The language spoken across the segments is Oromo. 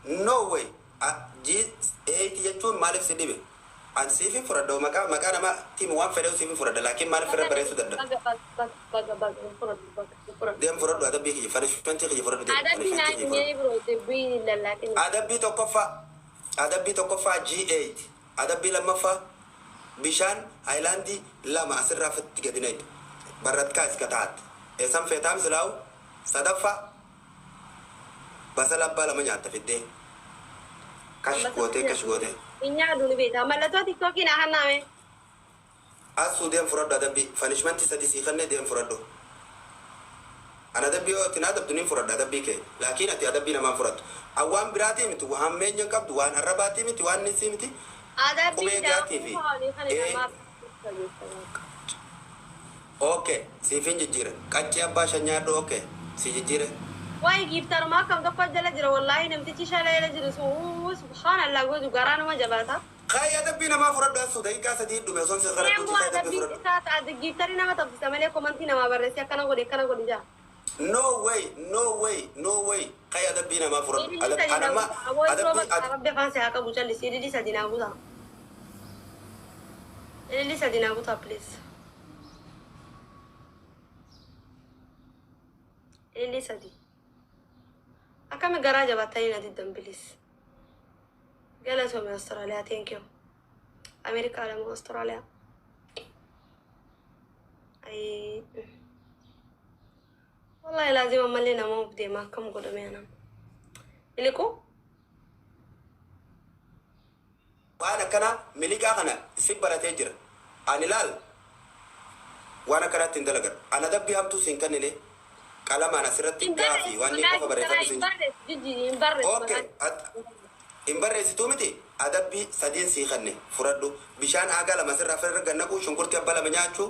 No way. G8 jechuun maaliif si dhibe? An siifin fudhadha maqaa nama tiimi waan fedhe siifin fudhadha laakiin maaliif irra bareessuu dadda? Deem fudhadhu adabbii kiyya punishmentii kiyya fudhadhu deem punishmentii kiyya fudhadhu. Adabbii tokkoffaa G8 adabbii lammaffaa bishaan haayilaandii lama asirraa fitti gadinaydu barratkaa iska taate eessan feetaam silaawu sadaffaa basala abbaa lama nyaatta fiddee kash gootee Inya dulu beta. Mallattoo TikTokiin ahanname. Asuu deem fudhadhu adabbii punishmentii sadii sii kennee deem fudhadhu. Ana adabbii yoo itti adabdu niin fudhadha adabbii kee laakiin ati adabbii namaan fudhattu. Awwaan biraatii miti waan meenya qabdu waan arrabaatii miti waan nisii miti. Adabbii fi okay siifin jijjiire qaccee abbaa shanyaadhu okay si jijjiire. Wai giftar ma kam tokko jala jira wallahi namtichi shalayla jira subhanallah goju garaan ma jabata. Kaya adabbii namaa fudhadhu asuu daqiiqaa sadii dhume osoo si fudhadhu adabbii taata giftari nama taphisa malee komantii nama barreessi akkana godhe jaa. No way. Kaya adabbii namaa fudhadhu. Adabbii afaan si haa qabu callisi ilili sadi naa guutaa. Ilili sadi naa guutaa please. Ilili sadi. Akkami garaa jabaatanii na diddan please. Galatoome Austraaliyaa thank you. Ameerikaa lama Austraaliyaa. Wallahi lazima malee nama deema akkam godhame anam. Iliku? Waan akkana miliqaa kana si baratee jira. Ani laal waan akkanatti hin dalagan. Ana adabbii hamtuu siin kennine qalamaan asirratti gaafii waan inni qofa barreeffatu siin okay. In barreessituu miti adabbii sadiin sii kenne fudhadhu bishaan aagaa lama sirraa firra gannaquu shunkurtii abba lama nyaachuu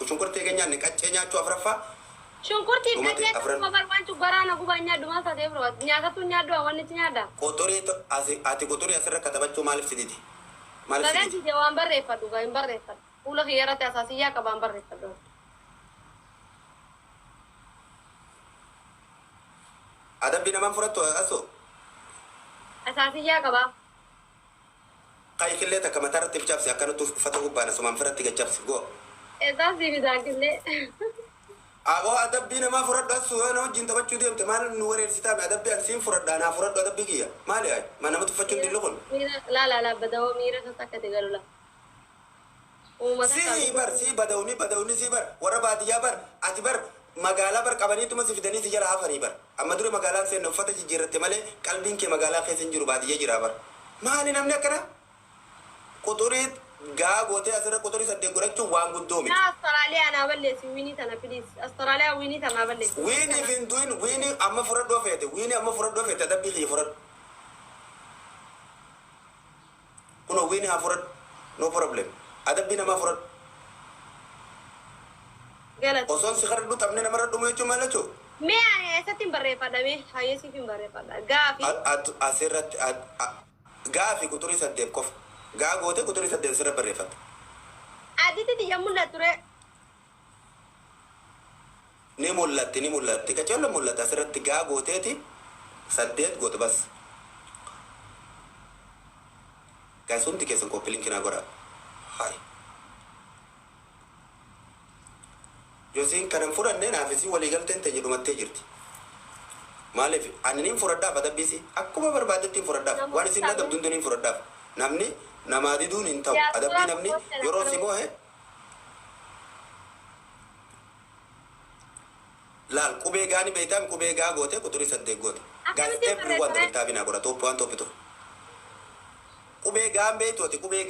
shunkurtii keenya nyaanne qaccee nyaachuu afraffaa. Shunkurtii qaccee kuma barbaanchu baraana gubaa nyaadhu maal taatee biroo nyaatatu nyaadhu wanni itti nyaadha. Qotorii ati qotorii asirra katabachuu maaliif siditi? Baganti jawaan barreeffadhu gaa hin barreeffadhu. Fuula kiyyarratti asaasiyyaa qabaan barreeffadhu. Adabbii namaan fudhattu asoo. Asaasiyyaa qabaa. Qayi killee takka mataarratti cabse akkanatti uffata gubbaana sumaan firratti gachabse go. Esaasii bidaan killee. Aboo adabbii namaa fudhadhu asuu yoo na wajjin taphachuu deemte maal nu wareersitaame adabbii asiin fudhadhaa naa fudhadhu adabbii kiyya maali haa ma nama tuffachuun dillu kun. Laa badawoo miira sassaakkate galula. Si badawni si bar warra baadiyyaa bar ati bar magaalaa bar qabaniituma si fidanii si jala hafanii bar amma dure magaalaan seenna uffata jijjiirratte malee qalbiin kee magaalaa keessa hin jiru baadiyyaa jira bar maali namni akkana qotorii gaa gootee asirra qotorii saddeet godhachuun waan guddoo miti. Austraaliyaa naa balleessi wiinii tana please Austraaliyaa wiinii tana balleessi. Wiinii fi duin wiinii amma fudhadhoo feete adabbii kiyya fudhadhu. Kunoo wiinii haa fudhadhu no problem adabbii namaa fudhadhu. Osoon si kadhadhu taphne namarra dhumu jechuun maal jechuudha? Mee ani eessatti hin barreeffadhame hayyeesiif hin barreeffadha gaafi. Asirratti gaafi qotorii saddeet qofa. Gaa gootee qotorii saddeet sirra barreeffata. Adiitti xiyya mul'atu ture. Ni mul'atti qaceello mul'ata asirratti gaa gooteeti saddeet goote bas. Gaasumti keessan koppiliinkinaa godhaa. Hayi. Yoosiin kanan fudhannee naafisii waliigalteen ta'e jedhumattee jirti. Maaliif ani niin fudhadhaaf adabbiisi akkuma barbaadetti hin fudhadhaaf waan isin adabduun hin fudhadhaaf namni namaa diduun hin ta'u adabbii namni yeroo si moo'e laal qubee gaani beektaan qubee gaa goote qotorii saddeet goote gaazexee birrii wanta kitaabinaa godha tooppi waan tooppitu qubee gaan beektooti qubee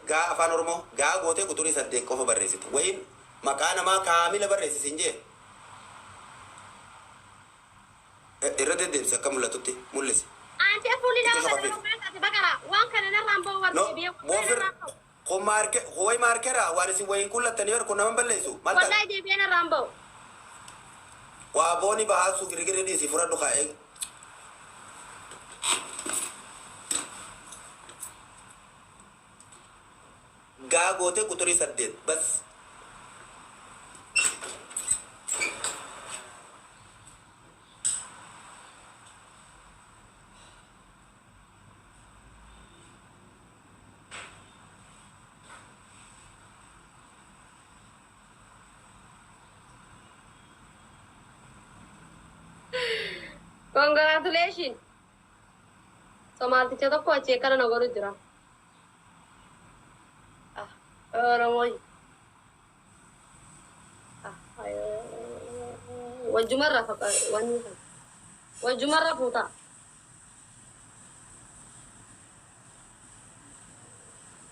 gaa afaan oromoo gaa goote qotorii saddeet qofa barreessite wayin maqaa namaa kaamila barreessisin jee irra deddeebise akka mul'atutti mul'ise. Anti fuuli nama kana bakara waan kana narraan ba'u waan deebi'ee. Hoy markera waan isin wayin kullattanii bar kun nama balleessu. Wallahi deebi'ee narraan ba'u. Waa booni baasu girigiri dhiisi fudhadhu kaa'ee. Gaa gootee qotorii saddeet bas. Congratulations. Somaalicha tokko achi akkana na godhu jira. Oromoo. Wajjumarra faqa wanni kana. Wajjumarra fuuta.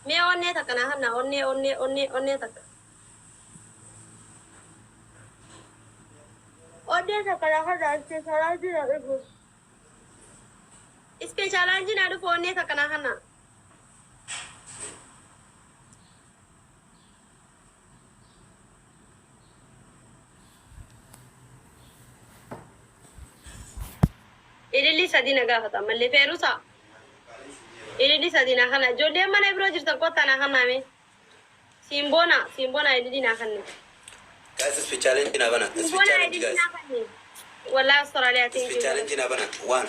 Mee onnee takka na hanna onnee takka. Onnee takka na hanna ispeeshaalaaji na dhufu. Ispeeshaalaaji na dhufu onnee takka na hanna. Ililli sadina gaafata mallee feeruusa. Ililli sadina kana ijoolleen mana biroo jirtan kottaa na kannaame. Simboona ililli na kanne. Guys, speech challenge na bana. Speech challenge guys. Wallahi Australia tin. Speech challenge na bana. One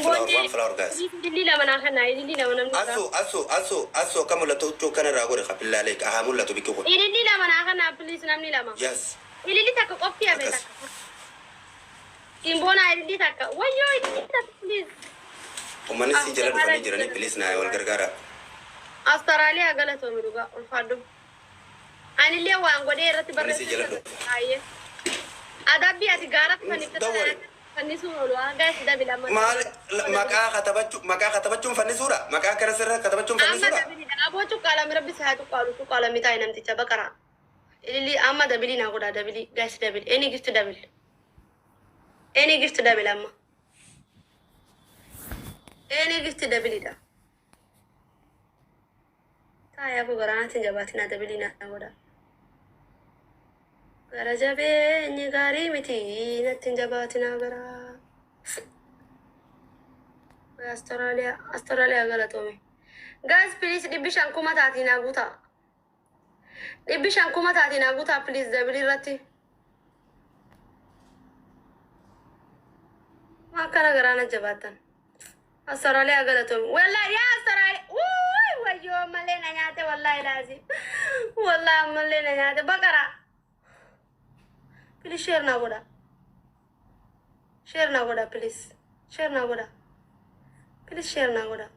flower guys. Ililli lama na kanna ililli lama na. Aso kamula to kana ragore khapilla lek ahamulla to bikko. Ililli lama na kanna please namni lama. Yes. Ililli takka qophiya be takka. Simboona ililli takka. Wayyo ililli takka please. Umani si jala dufani jirani please na wal gargara. Australia galato miruga ulfadu. Ani le waan godee irratti barreeffame. Ayye. Adabbi ati gaarat fannisu olwa guys dabila man. Mal maka katabachu fannisura. Maka kana sirra katabachu fannisura. Amma dabili abochu qalam rabbi saatu qalu tu qalam mitai namticha bakara. Ilili amma dabili na goda dabili guys dabili. Any gift dabil amma. Any gift dabili da. Taya aku garana tinjabatina dabili na goda. Gara jabe ni gari miti na tinjabatina gara. Australia gara tome. Guys please dibishan kuma tatina guta. Dibishan kuma tatina guta please dabili rati. Makana garana jabatan. Australia gara tome. Wallahi ya Australia. Wayo malena nyate wallahi lazim. Wallahi malena nyate bakara. Please share na goda. Please. Share na goda. Please share na goda.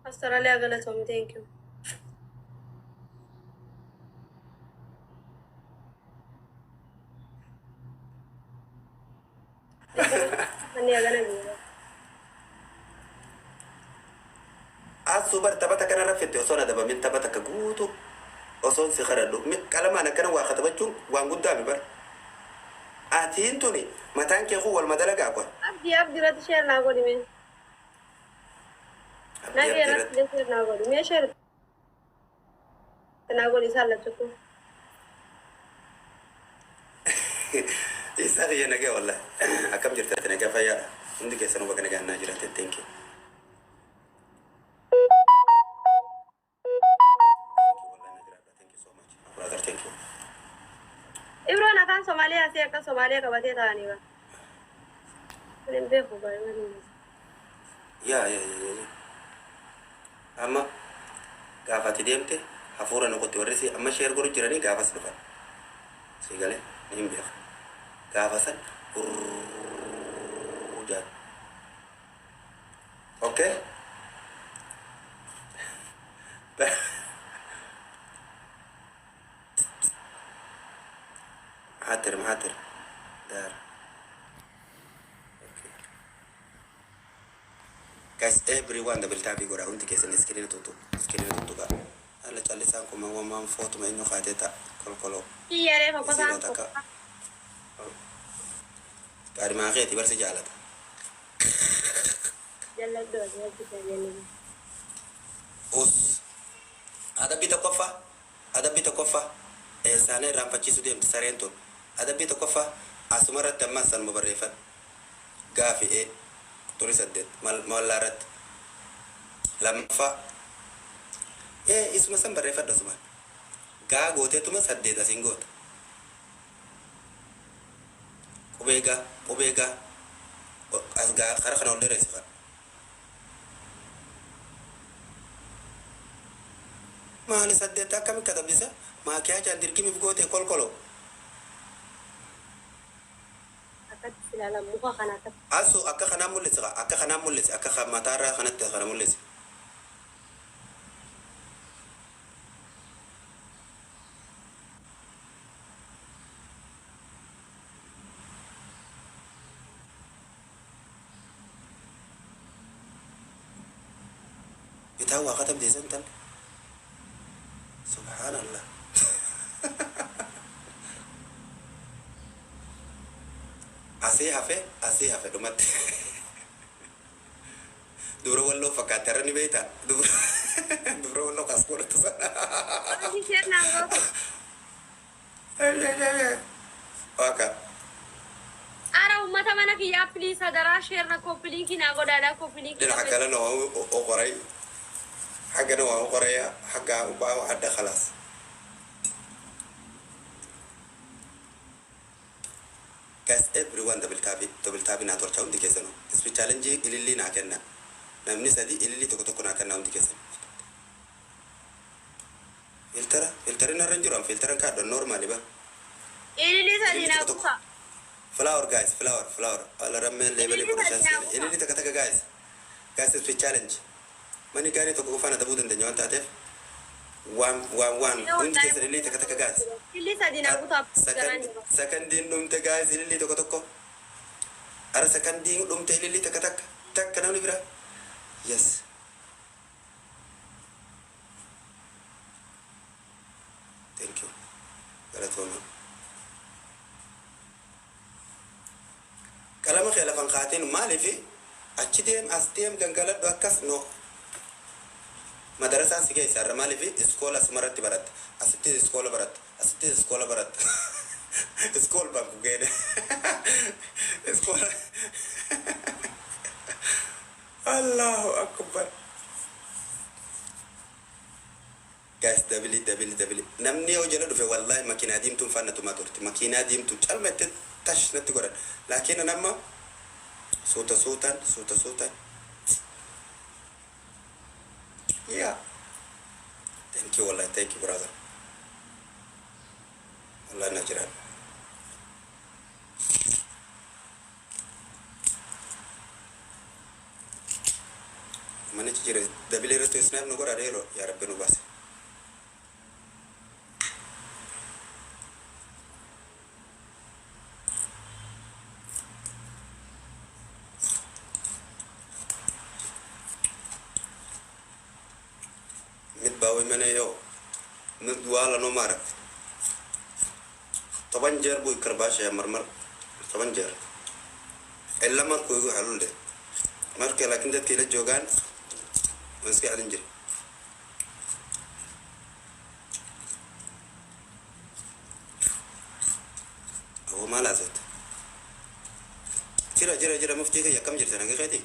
Australia gala tom thank you. Ani agana biya. Asubar tabata kana rafete osona daba min tabata kagutu. Oson si kharadu kalama na kana wa khatabachu wa ngudda bar atin tuni matan ke wal madalaga kwa Abdi rat share na godi me na ke rat share na godi me share na godi sala chuku isa ya nage walla akam jirta tane ga faya indi ke sanu bagana ga na jirata thank you. Ibro na kan Somalia sai kan Somalia ka bate ta ne ba. Kullum bai ku bai wani. Ya. Amma gafati demte hafura no kotti warisi amma share guru jirani gafas dufa. Sigale nimbe. Gafasan ujan. Okay? Mahathir. Dar. Okay. Guys, everyone double tap gora unti kesen screen tutu ga. Ala chali san ko man photo ma inyo khateta kolo. Iyare fa pasan. Kari ma kheti bar si jalata. Jalla do ya kita jalla. Us. Ada bita kofa. Sane rampachisu dem sarento. Ada bita kofa asumarat tamasan mubarrifat gafi turisadet malarat lamfa isma san barrifat dasuma ga gote tuma sadde da singot kubega asga kharkhana ondere sifa ma ni sadde ta kam kada bisa ma kya jandir kimi gote kolkolo akkas silala muka kana akkas. Asu akka kana mul'ise akka mataarraa kanatti kana mul'ise. Kitaaba katab deesan tan. Subhanallah. Asii hafe dhumatti. Dubra walloo fakkaate irra ni beekta. Dubra walloo kaas godhatu sana. Wanti isheen naangoo. Waka. Ara ummata mana kiyyaa please hadaraa sheerna koppiliinkii naa godhaadhaa koppiliinkii. Dina haggana na waa oqoray. Haggana waa oqoraya haggaa ubaa adda khalaas. Guys, everyone double tabi na torcha hundi keessanu. Ispi challenge ililli naa kenna. Namni sadi ililli tokko naa kenna hundi keessanu. Filtera narra jiru am filtera kaaddo normali ba. Ililli sadi naa kufa. Flower guys, flower. Ala ramme level production. Ililli taka guys. Guys, ispi challenge. Mani gani tokko kufana tabu dandenya wanta atef. One. Hundi keessanu ililli taka guys. Ililli sadi naa kufa. Secondin dhumte guys ililli tokko. Ara secondin dhumte ililli takka namni bira. Yes. Thank you. Galatooma. Kalama khela fan khatin maalifi achi deem as deem gangaladhu akkas no. Madarasa sige sarra maalifi iskoola asmaratti barat. Asitti iskoola barat. Iskool banku gede. Iskoola. Allahu akbar. Guys, dabili. Namni yoo jala dhufe wallahi makiinaa diimtuun fannatuma turti. Makiinaa diimtuu calmette tash natti godhan. Laakiin namma suutan. Yeah. Thank you wallahi. Thank you brother. Allah najiran. Mana jira dabili retu snap no gora dero ya rabbi no bas. Mit bawi mana yo. Nut wala no marak. Taban jar boy karbash ya marmar. Taban jar. Ella mar ko halul de. Mar ke lakin de tile jogan. Meski alin jiri. Aku malas itu. Jira mufti ke yakam jiri sana kaya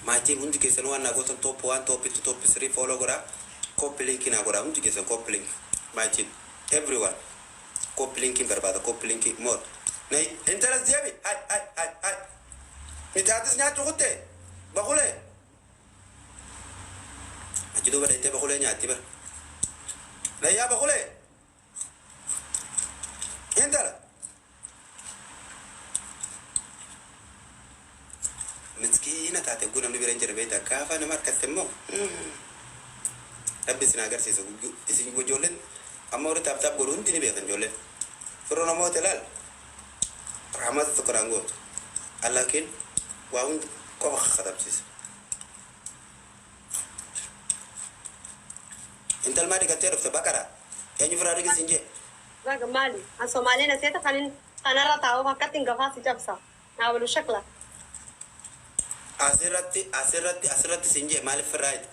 Maci mundi kesan wan nagotan top 1, top 2, top 3 follow gora. Copy link na gora mundi kesan copy link. Maci everyone. Copy link berbada copy link more. Nai interest dia bi. Hai. Ini atasnya cukup deh. Bakule. Ajidu bar ite bakule nyati bar. La ya bakule. Entara. Miskina tate guna mni birenjere beta kafa na marka temmo. Rabbi sina agar sisa gugu isin go jolen amma ur tap gorun tini betan jolen. Furo na mo telal. Rahmat to karango. Alakin waun ko khadab sisa. Intal mari katero fa bakara. Enyu frari ke sinje. Zaga mali. An Somali na seta kanin kanara tawo hakatin gafasi jabsa. Na wulu shakla. Asirratti sinje mali fried.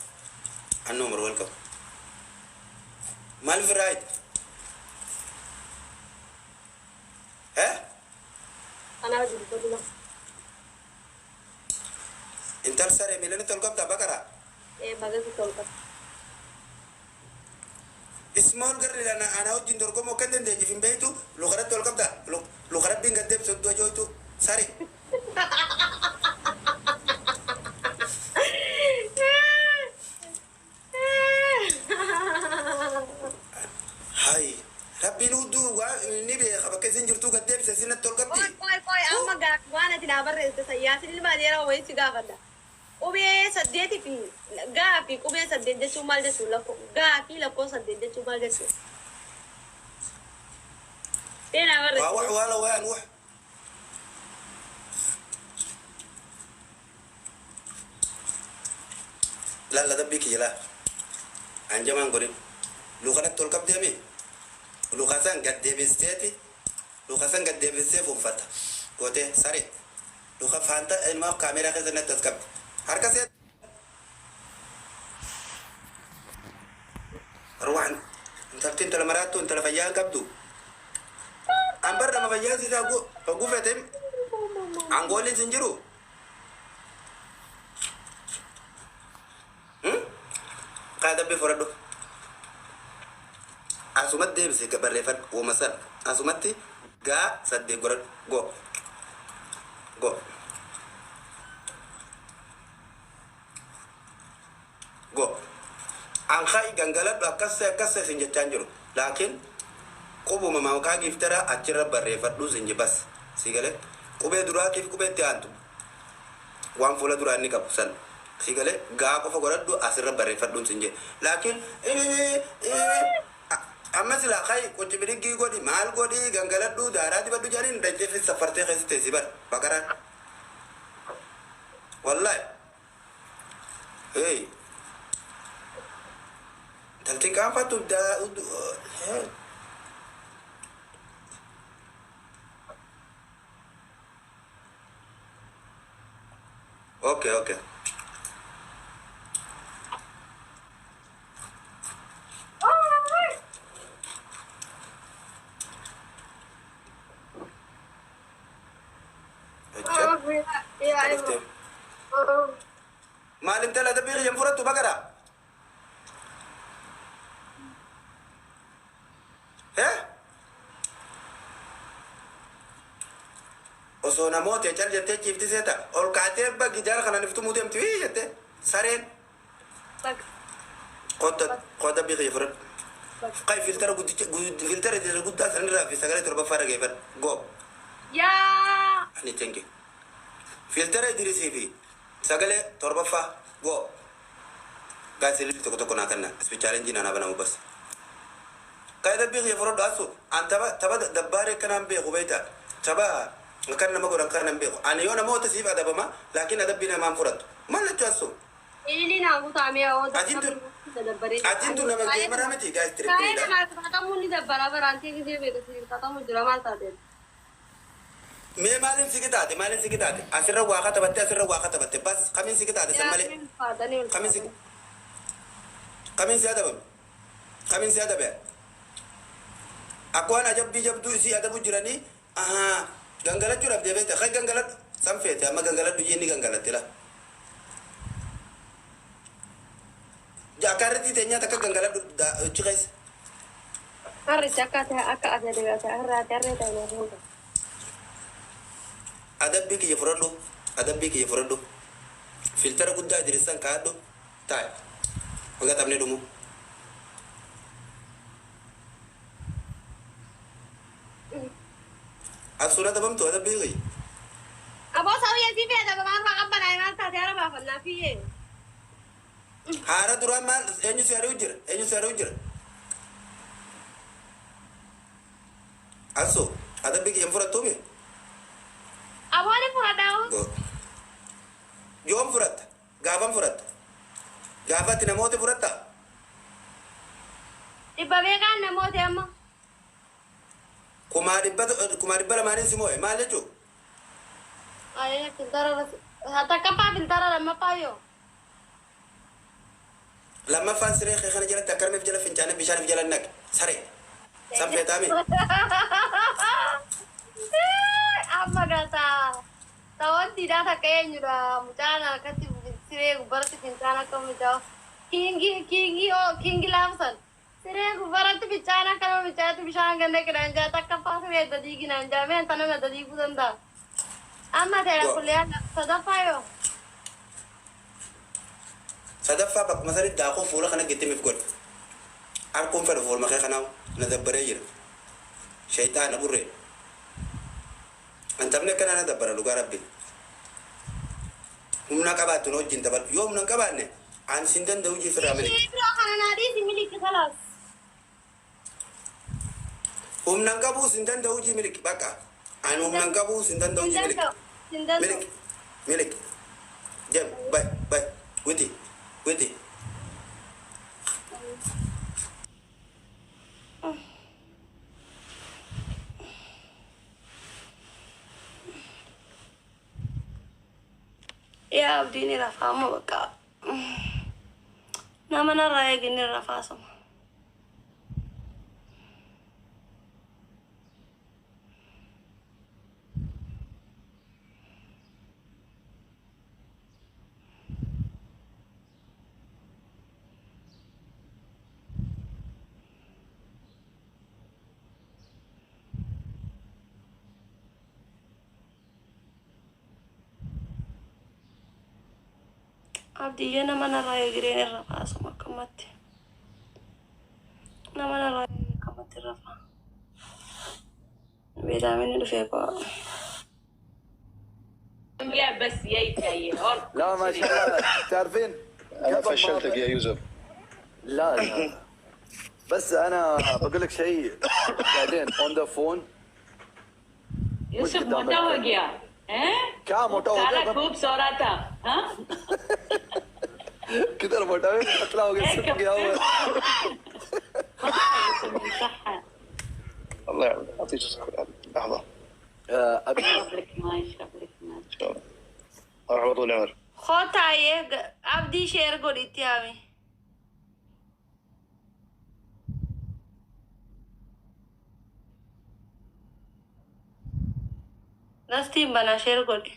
Anno more welcome. Mali fried. Ana wajib kodula. Intal sare milene tolkap da bakara. Bagas tolkap. Small girl lana ana ujin dorko mo kenden de jifin beitu lo kharat tolkap da lo kharat binga deb so do joitu sare. Hai, rabbi nudu wa ni be khaba kesin jirtu gadeb sesina naa barreesse sayyaasin ilma adeera wayii si gaafadha. Qubee saddeeti fi gaa fi qubee saddeet jechuun maal jechuun lakkoo gaa fi lakkoo saddeet jechuun maal jechuun. Deenaa barreesse. Waa wala waan wax. Lalla dabbii kiyya laa. Anjamaan godhin. Lukanatti ol qabdeemi. Lukasan gad deebisteeti. Lukasan gad deebistee fuunfata. Gootee sare. Luka faanta ilmaa kaameeraa keessa natti as qabdi. Harka seet. Ruuxan. Intalti intala maraattu intala fayyaa qabdu. Ambar nama fayyaa siisaa gufetem. Angooliin sin jiru. Qaadabbii furadhu. Asumatti deebisee barreeffadhu uuma sana. Asumatti gaa saddeet godhadhu. Go. Ankai gangaladhu akkas sin jechaan jiru. Laakiin qubuma maqaa giftara achirra barreeffadhu sin jibas. Sigale qubee duraatiif qubee itti aantu. Waan fuula duraa inni qabu san. Sigale gaa qofa godhadhu asirra barreeffadhu sin jedhe. Laakiin amma sila kai kunci birigi godi maal godi gangaladhu daaraa dibadhu jaaniin dajjeefi safartee keessi teessi bara bakaraan. Wallahi. Hey. Talti kaafatu Okay. Malim tala da biri yang furatu bagara. Oso namote chal jette chifti seta. Ol kaate bagi jara kana niftu mutem twi jette. Saren. Kota biri yang furat. Kai filter filter di gudda sanira fi sagale torba fara geber. Go. Ya. Ani tengi. Filter di receive. Sagale torba fa go. Gasili toko nakana. Special engine ana bana mubas. Kaida bi yafro dasu antaba taba dabbare kana be khubaita. Taba kan nama goran kana be. Ani yona mota siba dabama lakin adabina man furat. Man la tasu. Ini na utame o dabbare. Ajintu nama ke maramati guys trip. Kaida na kata muni dabbara baranti ki de be kata mu jurama ta de. Me malin sikitaate asirra waa katabatte bas kamin sikitaate san malee kamin si adabe akkaan ajabbii jabduu isii adabu jiranii gangalachuudhaaf deebeete kay gangaladhu san feete amma gangaladhu yinni gangalatte la jaakaarritii teenyaa takka gangaladhu chikeessa harri chakkate akka adeegate harraate harreeta hunda adabbii kiyya furadhu filtera guddaa idirisan kaadhu taa'e hanga taphni dhumu asuna adabamtu adabbii kiyya aboo sawiyya si feeta bamaan waa qabbana imaan taate hara baafannaa fiyyee haara duraan maal eenyu si ari'u jira aso adabbii kiyya furattuumi abooni furadhaa'u yoom furatta gaafan furatta gaafatti namoota furatta dhibba beekaan namoota amma kumaa dhibba lamaaniin si moo'e maal jechuu ayee filtara takkaffaa filtara lammaffaa yoo lammaffaan siree kee kana jalatti akkarmeef jala fincaaniif bishaaniif jala naqe saree san feetaami amma gataa tawanti daa takka eenyudha mucaan akkatti siree gubbaratti fincaan akka mucaa kiingi laamsan siree gubbaratti fincaan akka nama mucaatti bishaan ganne qidhaan jaa takkaffaa siree dadii ginaan jaa meen ta nama dadiiguu danda'a amma ta'e kullee sadaffaa yoo sadaffaa bakkuma sanii daakuu fuula kana gittimiif godhe harkuun fedhu fuulma kee kanaaw na dabbaree jira shayxaana burree antamne kana na dabbara dhugaa rabbi humna qabaattu wajjin taphadhu yoo humna qabaanne an sin danda'u jifirraa miliki Bro kana nadi si miliki khalas. humna qabu sin danda'u ji miliki bakka an humna qabu sin danda'u ji miliki Sindando. miliki miliki jam bye witi Ya abdi ni Rafa mau baka. Nama raya gini Rafa sama. Abdi ya nama raya gini Rafa sama kamati. Nama raya kamati Rafa. Beda ini udah feko. لا بس يا لا ما شاء الله تعرفين انا قبل ما فشلتك يا يوسف. لا بس انا بقول لك شيء بعدين اون ذا فون يوسف قدام मोटा हो बैठे। गया हैं क्या मोटा हो सारा गया खूब सो रहा था हाँ किधर मोटा है पतला हो गया सब गया हुआ صحة الله يعوضك اعطيك لحظه ابي اشرب لك ماي اشرب لك ماي ان شاء الله اروح على طول يا عمر. Khota ye abdi share goditi ami. Nasti bana share godi.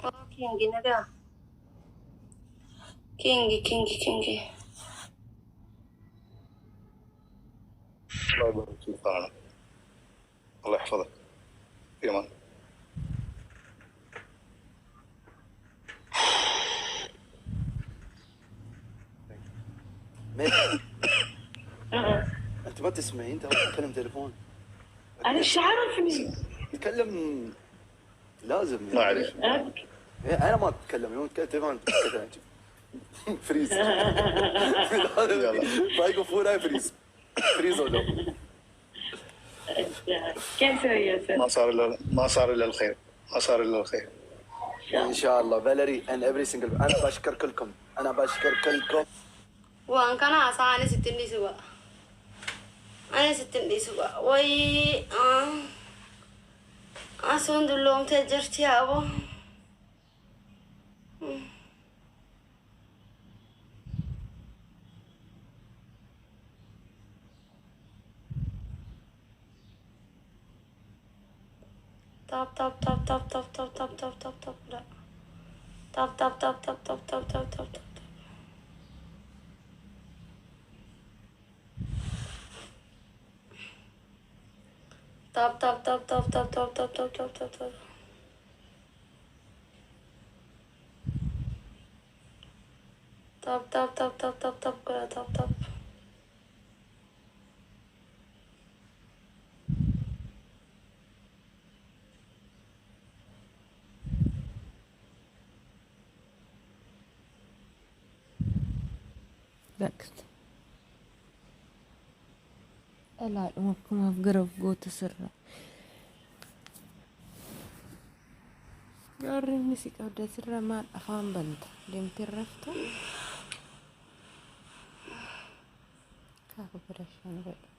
Oh, kingi naga. Kingi. الله يبارك فيك طبعا. الله يحفظك في امان. انت ما تسمعين انت تتكلم تليفون انا ايش عارفني تتكلم لازم ما اعرف. إيه، انا ما اتكلم يوم تتكلم تليفون كذا فريز بايقو فوراي فريز ولا كيف يا يوسف ما صار الا الخير. ما صار الا الخير. ان شاء الله فاليري ان افري سنجل انا بشكر كلكم Wan kana asa ane sitin di suba. Wai asun dulong te jerti abo. Tap. Tap. Next. Ela akkuma garafgoota sirra. Gaarri inni si qabda sirra maal afaan banta deemtee raftu. Kaafa barashaan godha.